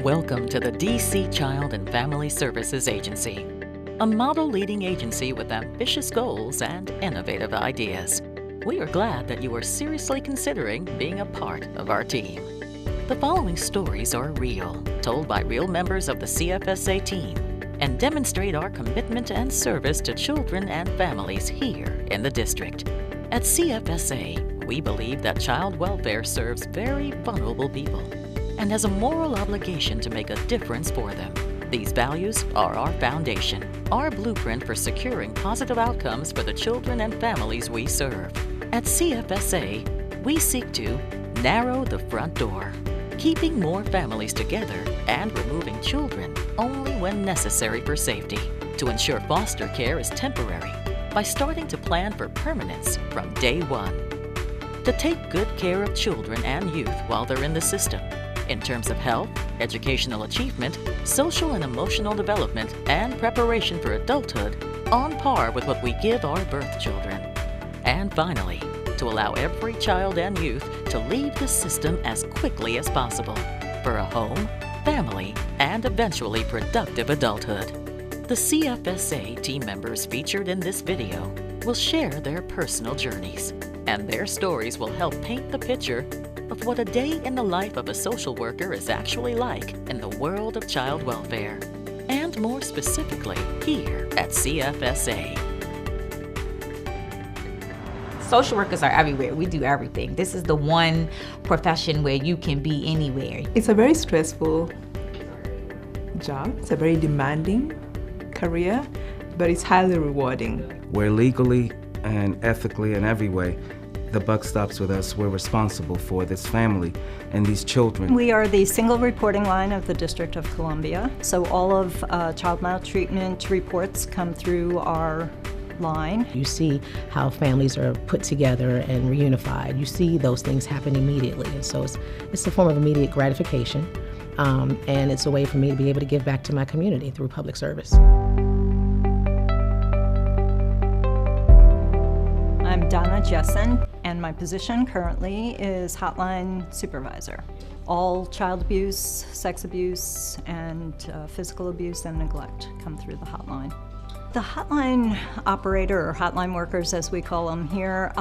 Welcome to the DC Child and Family Services Agency, a model leading agency with ambitious goals and innovative ideas. We are glad that you are seriously considering being a part of our team. The following stories are real, told by real members of the CFSA team, and demonstrate our commitment and service to children and families here in the district. At CFSA, we believe that child welfare serves very vulnerable people and has a moral obligation to make a difference for them. These values are our foundation, our blueprint for securing positive outcomes for the children and families we serve. At CFSA, we seek to narrow the front door, keeping more families together and removing children only when necessary for safety, to ensure foster care is temporary by starting to plan for permanence from day one, to take good care of children and youth while they're in the system, in terms of health, educational achievement, social and emotional development, and preparation for adulthood on par with what we give our birth children. And finally, to allow every child and youth to leave the system as quickly as possible for a home, family, and eventually productive adulthood. The CFSA team members featured in this video will share their personal journeys, and their stories will help paint the picture of what a day in the life of a social worker is actually like in the world of child welfare, and more specifically here at CFSA. Social workers are everywhere. We do everything. This is the one profession where you can be anywhere. It's a very stressful job. It's a very demanding career, but it's highly rewarding. Where legally and ethically and every way, the buck stops with us. We're responsible for this family and these children. We are the single reporting line of the District of Columbia. So all of child maltreatment reports come through our line. You see how families are put together and reunified. You see those things happen immediately. And so it's a form of immediate gratification. And it's a way for me to be able to give back to my community through public service. I'm Donna Jessen, and my position currently is Hotline Supervisor. All child abuse, sex abuse, and physical abuse and neglect come through the hotline. The hotline operator, or hotline workers as we call them here,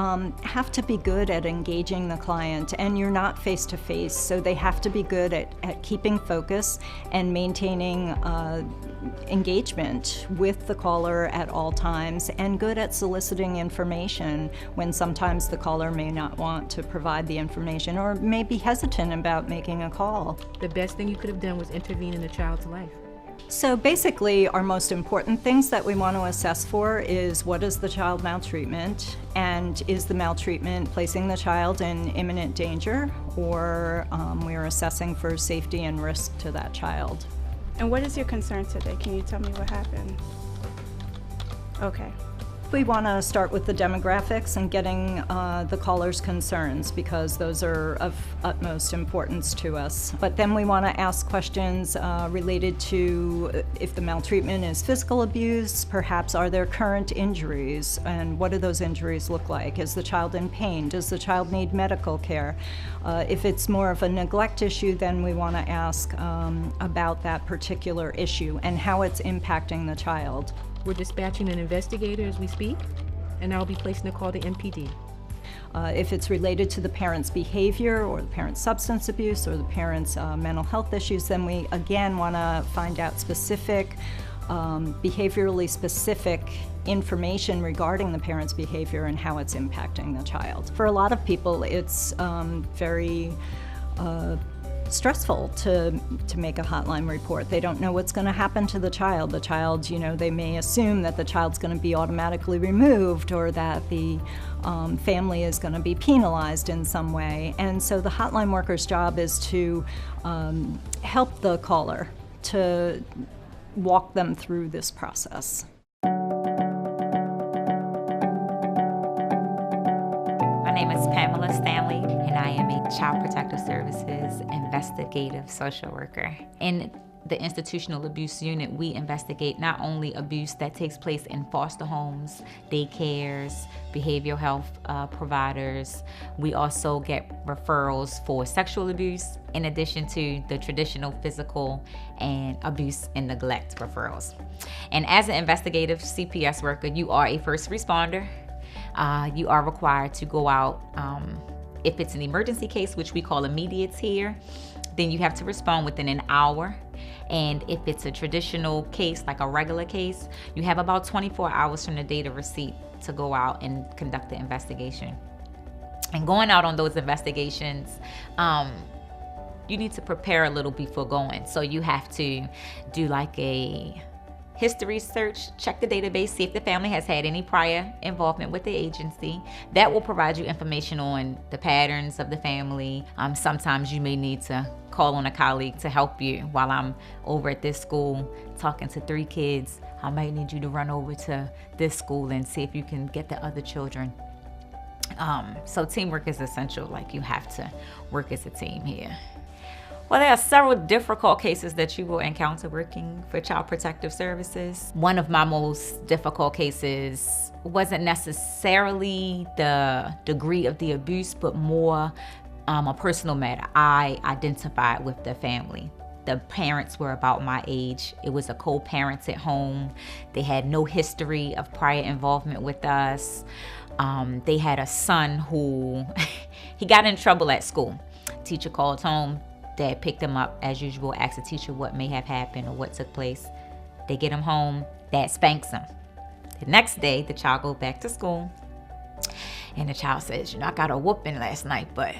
have to be good at engaging the client, and you're not face-to-face, so they have to be good at keeping focus and maintaining engagement with the caller at all times, and good at soliciting information when sometimes the caller may not want to provide the information or may be hesitant about making a call. The best thing you could have done was intervene in a child's life. So basically, our most important things that we want to assess for is what is the child maltreatment, and is the maltreatment placing the child in imminent danger, or we are assessing for safety and risk to that child. And what is your concern today? Can you tell me what happened? Okay. We want to start with the demographics and getting the caller's concerns, because those are of utmost importance to us. But then we want to ask questions related to if the maltreatment is physical abuse, perhaps are there current injuries, and what do those injuries look like? Is the child in pain? Does the child need medical care? If it's more of a neglect issue, then we want to ask about that particular issue and how it's impacting the child. We're dispatching an investigator as we speak, and I'll be placing a call to MPD. If it's related to the parent's behavior or the parent's substance abuse or the parent's mental health issues, then we again want to find out specific, behaviorally specific information regarding the parent's behavior and how it's impacting the child. For a lot of people, it's very stressful to make a hotline report. They don't know what's going to happen to the child. The child, they may assume that the child's going to be automatically removed, or that the family is going to be penalized in some way. And so the hotline worker's job is to help the caller, to walk them through this process. My name is Pamela Stanley, and I am a Child Protective Services investigative social worker. In the institutional abuse unit, we investigate not only abuse that takes place in foster homes, daycares, behavioral health providers. We also get referrals for sexual abuse, in addition to the traditional physical and abuse and neglect referrals. And as an investigative CPS worker, you are a first responder. You are required to go out, if it's an emergency case, which we call immediates here, then you have to respond within an hour. And if it's a traditional case, like a regular case, you have about 24 hours from the date of receipt to go out and conduct the investigation. And going out on those investigations, you need to prepare a little before going. So you have to do like a history search, check the database, see if the family has had any prior involvement with the agency. That will provide you information on the patterns of the family. Sometimes you may need to call on a colleague to help you. While I'm over at this school talking to 3 kids, I might need you to run over to this school and see if you can get the other children. So teamwork is essential. Like, you have to work as a team here. Well, there are several difficult cases that you will encounter working for Child Protective Services. One of my most difficult cases wasn't necessarily the degree of the abuse, but more a personal matter. I identified with the family. The parents were about my age. It was a co-parented home. They had no history of prior involvement with us. They had a son who, he got in trouble at school. Teacher called home. Dad picked him up as usual, asked the teacher what may have happened or what took place. They get him home. Dad spanks him. The next day, the child goes back to school. And the child says, I got a whooping last night, but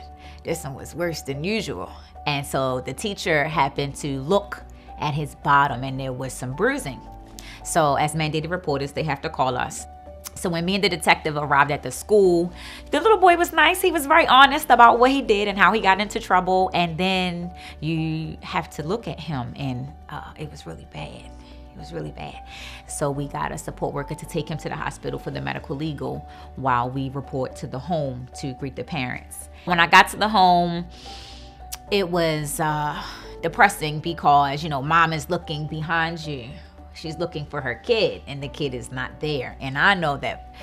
this one was worse than usual. And so the teacher happened to look at his bottom, and there was some bruising. So as mandated reporters, they have to call us. So when me and the detective arrived at the school, the little boy was nice. He was very honest about what he did and how he got into trouble. And then you have to look at him, and it was really bad. It was really bad. So we got a support worker to take him to the hospital for the medical legal while we report to the home to greet the parents. When I got to the home, it was depressing because, mom is looking behind you. She's looking for her kid, and the kid is not there. And I know that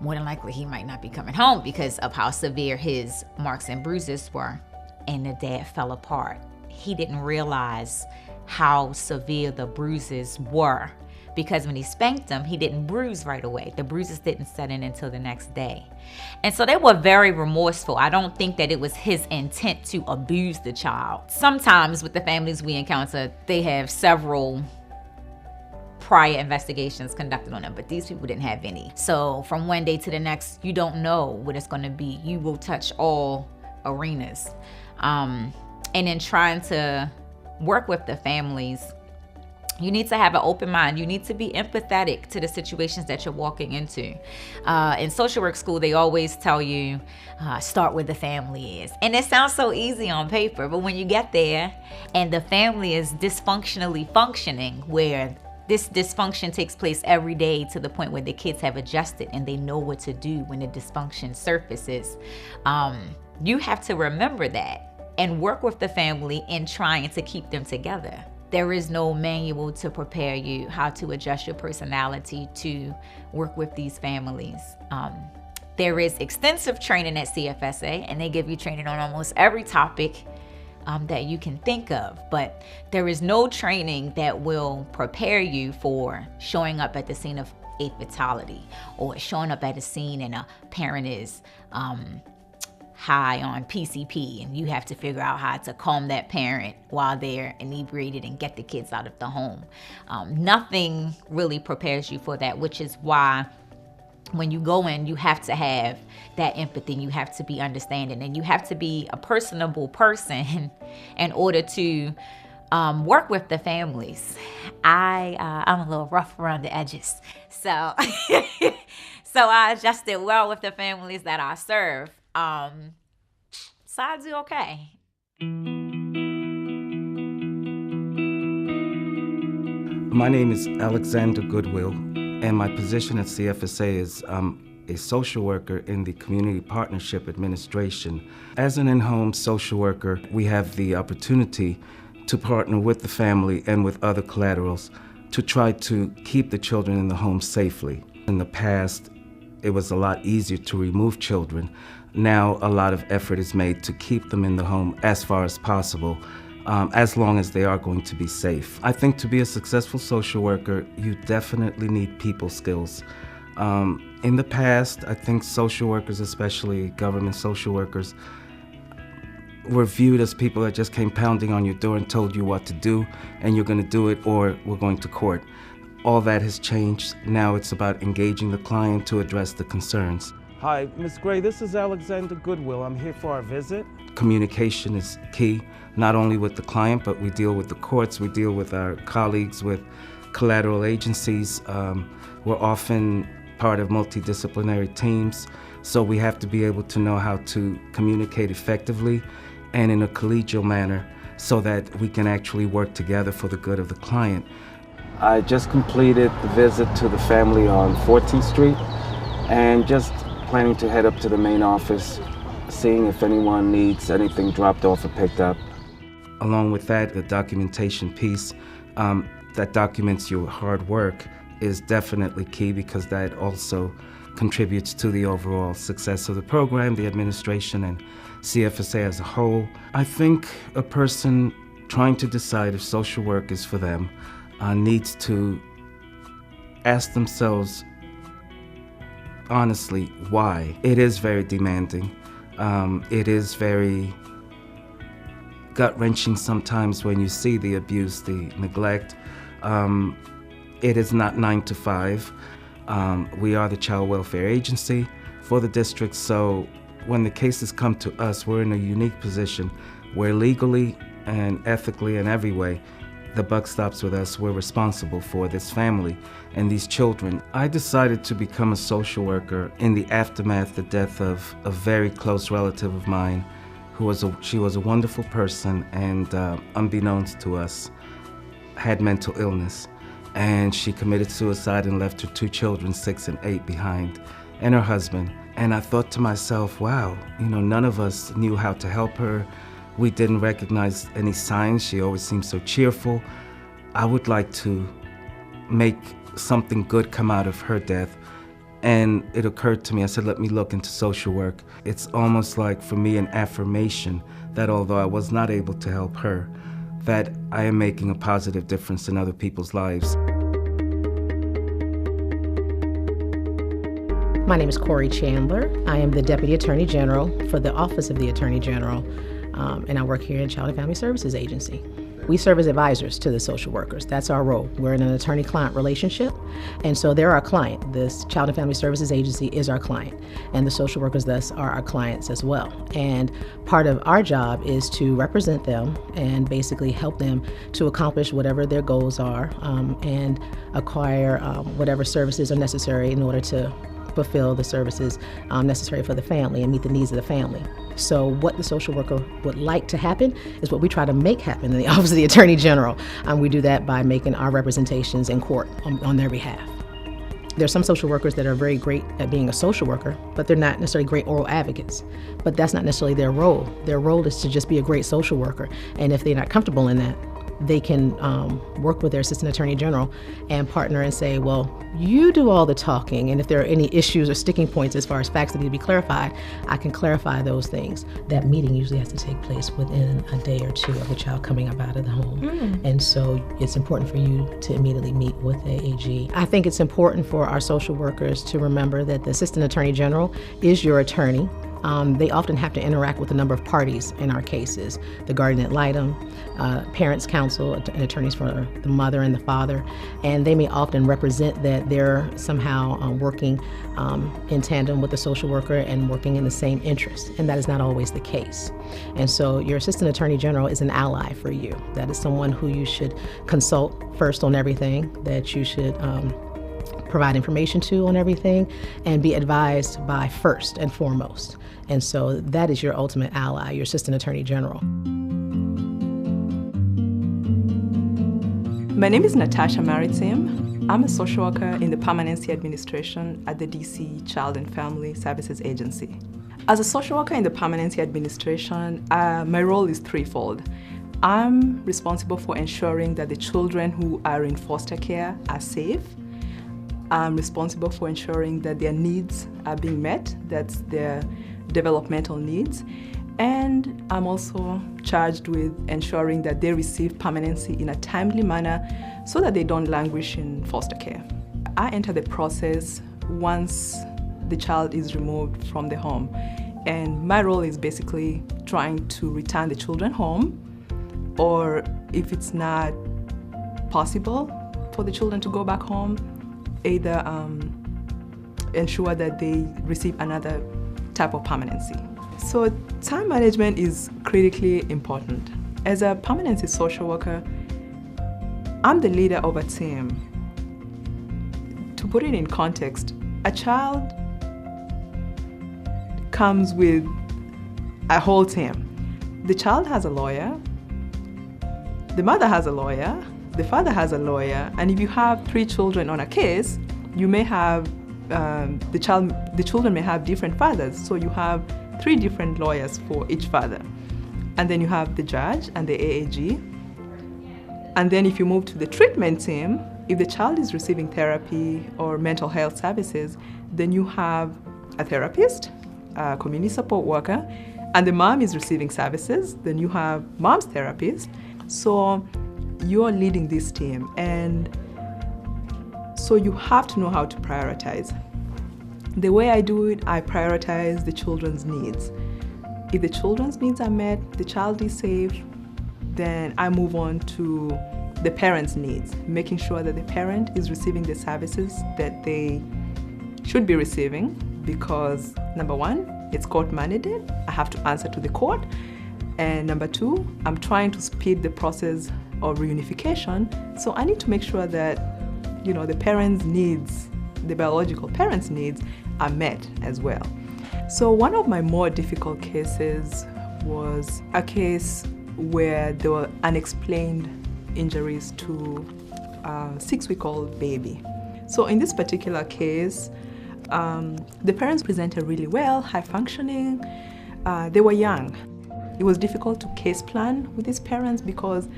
more than likely he might not be coming home because of how severe his marks and bruises were. And the dad fell apart. He didn't realize how severe the bruises were because when he spanked him, he didn't bruise right away. The bruises didn't set in until the next day. And so they were very remorseful. I don't think that it was his intent to abuse the child. Sometimes with the families we encounter, they have several prior investigations conducted on them, but these people didn't have any. So from one day to the next, you don't know what it's going to be. You will touch all arenas. And in trying to work with the families, you need to have an open mind. You need to be empathetic to the situations that you're walking into. In social work school, they always tell you, start where the family is. And it sounds so easy on paper, but when you get there and the family is dysfunctionally functioning, where this dysfunction takes place every day to the point where the kids have adjusted and they know what to do when the dysfunction surfaces. You have to remember that and work with the family in trying to keep them together. There is no manual to prepare you how to adjust your personality to work with these families. There is extensive training at CFSA, and they give you training on almost every topic that you can think of, but there is no training that will prepare you for showing up at the scene of a fatality or showing up at a scene and a parent is high on PCP and you have to figure out how to calm that parent while they're inebriated and get the kids out of the home. Nothing really prepares you for that, which is why when you go in, you have to have that empathy, you have to be understanding, and you have to be a personable person in order to work with the families. I'm a little rough around the edges, so so I adjusted well with the families that I serve. So I do okay. My name is Alexander Goodwill, and my position at CFSA is a social worker in the Community Partnership Administration. As an in-home social worker, we have the opportunity to partner with the family and with other collaterals to try to keep the children in the home safely. In the past, it was a lot easier to remove children. Now a lot of effort is made to keep them in the home as far as possible, as long as they are going to be safe. I think to be a successful social worker, you definitely need people skills. In the past, I think social workers, especially government social workers, were viewed as people that just came pounding on your door and told you what to do, and you're going to do it or we're going to court. All that has changed. Now it's about engaging the client to address the concerns. Hi, Ms. Gray, this is Alexander Goodwill. I'm here for our visit. Communication is key, not only with the client, but we deal with the courts, we deal with our colleagues, with collateral agencies. We're often part of multidisciplinary teams, so we have to be able to know how to communicate effectively and in a collegial manner so that we can actually work together for the good of the client. I just completed the visit to the family on 14th Street and just planning to head up to the main office, seeing if anyone needs anything dropped off or picked up. Along with that, the documentation piece that documents your hard work is definitely key, because that also contributes to the overall success of the program, the administration, and CFSA as a whole. I think a person trying to decide if social work is for them needs to ask themselves honestly why. It is very demanding. It is very gut-wrenching sometimes when you see the abuse, the neglect. It is not 9 to 5. We are the child welfare agency for the district, so when the cases come to us, we're in a unique position where legally and ethically and every way, the buck stops with us. We're responsible for this family and these children. I decided to become a social worker in the aftermath of the death of a very close relative of mine, she was a wonderful person, and unbeknownst to us, had mental illness. And she committed suicide and left her 2 children, 6 and 8, behind, and her husband. And I thought to myself, wow, none of us knew how to help her. We didn't recognize any signs. She always seemed so cheerful. I would like to make something good come out of her death. And it occurred to me, I said, let me look into social work. It's almost like, for me, an affirmation that although I was not able to help her, that I am making a positive difference in other people's lives. My name is Corey Chandler. I am the Deputy Attorney General for the Office of the Attorney General, and I work here in Child and Family Services Agency. We serve as advisors to the social workers. That's our role. We're in an attorney-client relationship, and so they're our client. This Child and Family Services Agency is our client, and the social workers thus are our clients as well. And part of our job is to represent them and basically help them to accomplish whatever their goals are and acquire whatever services are necessary in order to fulfill the services necessary for the family and meet the needs of the family. So what the social worker would like to happen is what we try to make happen in the Office of the Attorney General. We do that by making our representations in court on their behalf. There are some social workers that are very great at being a social worker, but they're not necessarily great oral advocates. But that's not necessarily their role. Their role is to just be a great social worker. And if they're not comfortable in that, they can work with their Assistant Attorney General and partner and say, well, you do all the talking, and if there are any issues or sticking points as far as facts that need to be clarified, I can clarify those things. That meeting usually has to take place within a day or 2 of the child coming up out of the home. And so it's important for you to immediately meet with the AG. I think it's important for our social workers to remember that the Assistant Attorney General is your attorney. They often have to interact with a number of parties in our cases, the guardian ad litem, parents' counsel, and attorneys for the mother and the father, and they may often represent that they're somehow working in tandem with the social worker and working in the same interest, and that is not always the case. And so your Assistant Attorney General is an ally for you. That is someone who you should consult first on everything, that you should provide information to on everything, and be advised by first and foremost. And so that is your ultimate ally, your Assistant Attorney General. My name is Natasha Maritim. I'm a social worker in the Permanency Administration at the DC Child and Family Services Agency. As a social worker in the Permanency Administration, my role is threefold. I'm responsible for ensuring that the children who are in foster care are safe. I'm responsible for ensuring that their needs are being met, that's their developmental needs. And I'm also charged with ensuring that they receive permanency in a timely manner so that they don't languish in foster care. I enter the process once the child is removed from the home. And my role is basically trying to return the children home, or if it's not possible for the children to go back home, either ensure that they receive another type of permanency. So time management is critically important. As a permanency social worker, I'm the leader of a team. To put it in context, a child comes with a whole team. The child has a lawyer, the mother has a lawyer, the father has a lawyer, and if you have 3 children on a case, you may have, the children may have different fathers, so you have 3 different lawyers for each father. And then you have the judge and the AAG. And then if you move to the treatment team, if the child is receiving therapy or mental health services, then you have a therapist, a community support worker, and the mom is receiving services, then you have mom's therapist. So you're leading this team, and so you have to know how to prioritize. The way I do it, I prioritize the children's needs. If the children's needs are met, the child is safe, then I move on to the parents' needs, making sure that the parent is receiving the services that they should be receiving, because number 1, it's court mandated, I have to answer to the court, and number 2, I'm trying to speed the process of reunification, so I need to make sure that, the parents' needs, the biological parents' needs are met as well. So one of my more difficult cases was a case where there were unexplained injuries to a 6-week-old baby. So in this particular case, the parents presented really well, high functioning, they were young. It was difficult to case plan with these parents because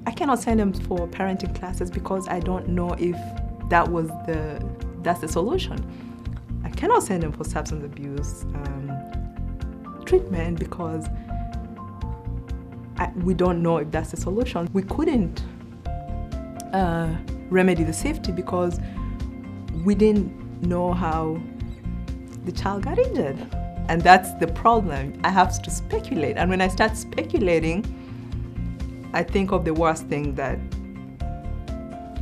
I cannot send them for parenting classes because I don't know if that's the solution. I cannot send them for substance abuse treatment because we don't know if that's the solution. We couldn't remedy the safety because we didn't know how the child got injured. And that's the problem. I have to speculate. And when I start speculating, I think of the worst thing that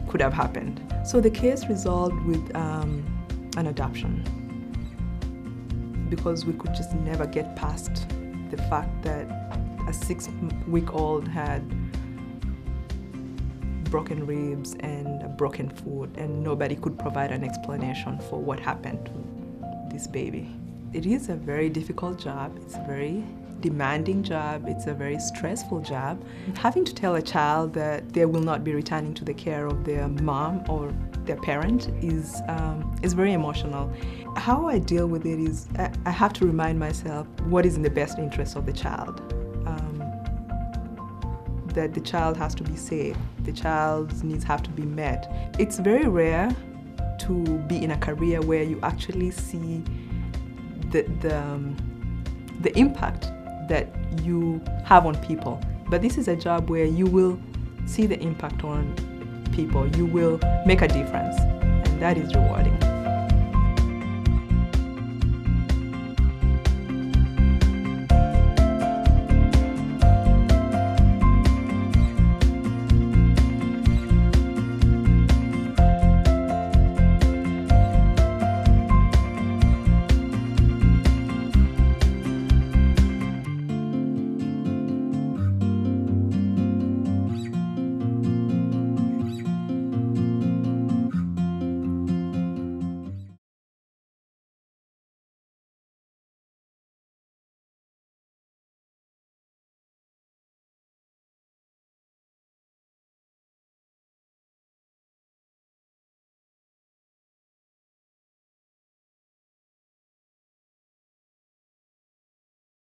could have happened. So the case resolved with an adoption because we could just never get past the fact that a 6-week-old had broken ribs and a broken foot, and nobody could provide an explanation for what happened to this baby. It is a very difficult job. It's a very demanding job. It's a very stressful job. Having to tell a child that they will not be returning to the care of their mom or their parent is very emotional. How I deal with it is I have to remind myself what is in the best interest of the child. That the child has to be safe. The child's needs have to be met. It's very rare to be in a career where you actually see the impact that you have on people. But this is a job where you will see the impact on people. You will make a difference, and that is rewarding.